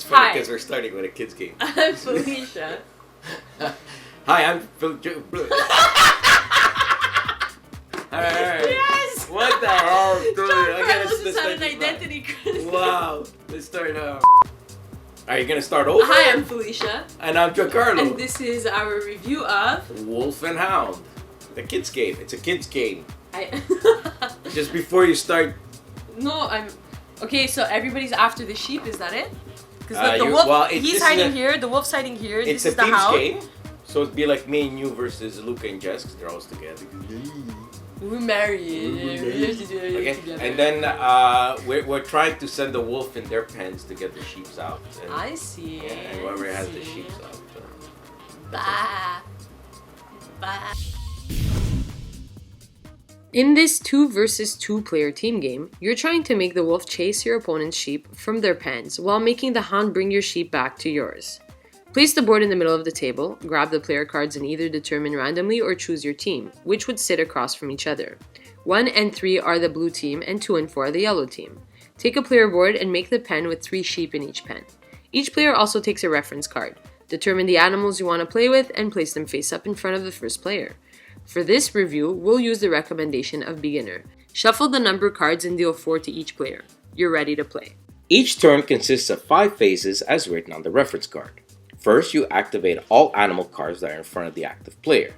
It's funny Hi. because we're starting with a kid's game. I'm Felicia. Hi, I'm Felicia. Alright. Yes! What the hell? John Again, Carlos let's has had start an identity crisis. Wow. Let's start now. Are you gonna start over? Hi, I'm Felicia. And I'm Giancarlo. And this is our review of... Wolf and Hound. The kids game. It's a kids game. I... Just before you start... No, I'm... Okay, so everybody's after the sheep, is that it? Because the you- wolf, well, he's hiding here, the wolf's hiding here, It's this is a the team's hound. game. So it'd be like me and you versus Luca and Jess because they're always together. We're married. We have to do it Okay, together. and then we're trying to send the wolf in their pens to get the sheeps out. And, I see. yeah, and whoever has the sheeps out. Bah. Bah. In this 2 versus 2 player team game, you're trying to make the wolf chase your opponent's sheep from their pens while making the hound bring your sheep back to yours. Place the board in the middle of the table, grab the player cards and either determine randomly or choose your team, which would sit across from each other. 1 and 3 are the blue team and 2 and 4 are the yellow team. Take a player board and make the pen with 3 sheep in each pen. Each player also takes a reference card. Determine the animals you want to play with and place them face up in front of the first player. For this review, we'll use the recommendation of beginner. Shuffle the number cards and deal 4 to each player. You're ready to play. Each turn consists of 5 phases as written on the reference card. First, you activate all animal cards that are in front of the active player.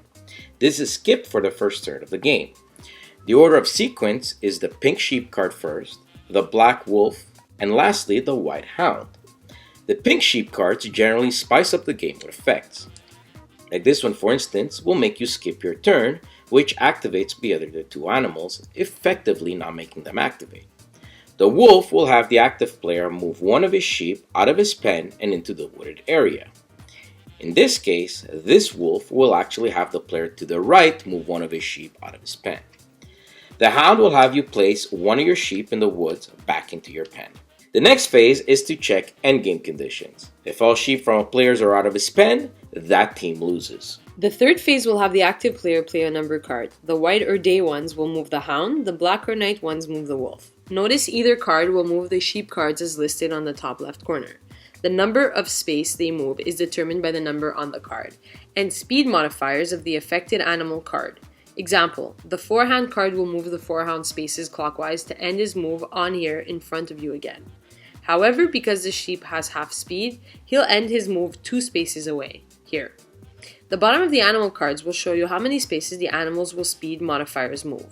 This is skipped for the first third of the game. The order of sequence is the pink sheep card first, the black wolf, and lastly the white hound. The pink sheep cards generally spice up the game with effects. Like this one, for instance, will make you skip your turn, which activates the other 2 animals, effectively not making them activate. The wolf will have the active player move one of his sheep out of his pen and into the wooded area. In this case, this wolf will actually have the player to the right move one of his sheep out of his pen. The hound will have you place one of your sheep in the woods back into your pen. The next phase is to check endgame conditions. If all sheep from a player's are out of his pen, that team loses. The third phase will have the active player play a number card. The white or day ones will move the hound, the black or night ones move the wolf. Notice either card will move the sheep cards as listed on the top left corner. The number of space they move is determined by the number on the card, and speed modifiers of the affected animal card. Example, the 4-hound card will move the 4-hound spaces clockwise to end his move on here in front of you again. However, because the sheep has half speed, he'll end his move 2 spaces away, here. The bottom of the animal cards will show you how many spaces the animals will speed modifiers move.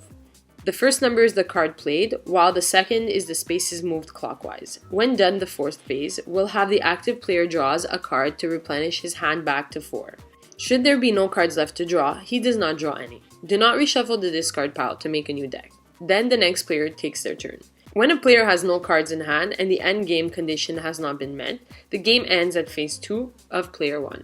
The first number is the card played, while the second is the spaces moved clockwise. When done, the 4th phase will have the active player draws a card to replenish his hand back to 4. Should there be no cards left to draw, he does not draw any. Do not reshuffle the discard pile to make a new deck. Then the next player takes their turn. When a player has no cards in hand and the end game condition has not been met, the game ends at phase 2 of player 1.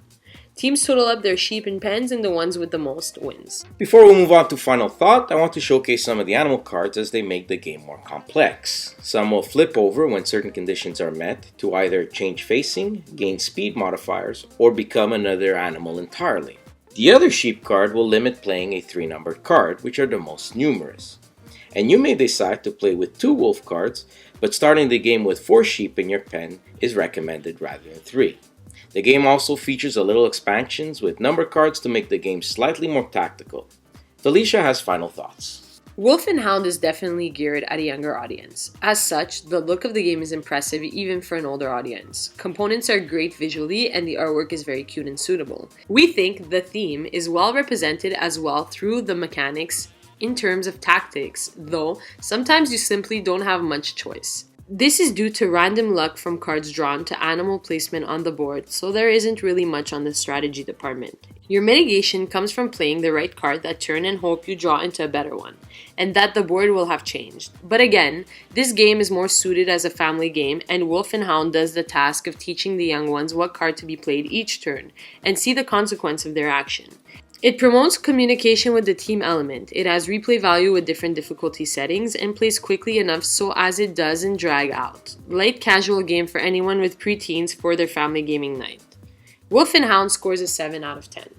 Teams total up their sheep and pens and the ones with the most wins. Before we move on to final thought, I want to showcase some of the animal cards as they make the game more complex. Some will flip over when certain conditions are met to either change facing, gain speed modifiers, or become another animal entirely. The other sheep card will limit playing a 3-numbered card, which are the most numerous. And you may decide to play with 2 wolf cards, but starting the game with 4 sheep in your pen is recommended rather than 3. The game also features a little expansions with number cards to make the game slightly more tactical. Felicia has final thoughts. Wolf and Hound is definitely geared at a younger audience. As such, the look of the game is impressive even for an older audience. Components are great visually and the artwork is very cute and suitable. We think the theme is well represented as well through the mechanics in terms of tactics, though sometimes you simply don't have much choice. This is due to random luck from cards drawn to animal placement on the board, so there isn't really much on the strategy department. Your mitigation comes from playing the right card that turn and hope you draw into a better one, and that the board will have changed. But again, this game is more suited as a family game, and Wolf and Hound does the task of teaching the young ones what card to be played each turn, and see the consequence of their action. It promotes communication with the team element. It has replay value with different difficulty settings and plays quickly enough so as it doesn't drag out. Light casual game for anyone with preteens for their family gaming night. Wolf and Hound scores a 7 out of 10.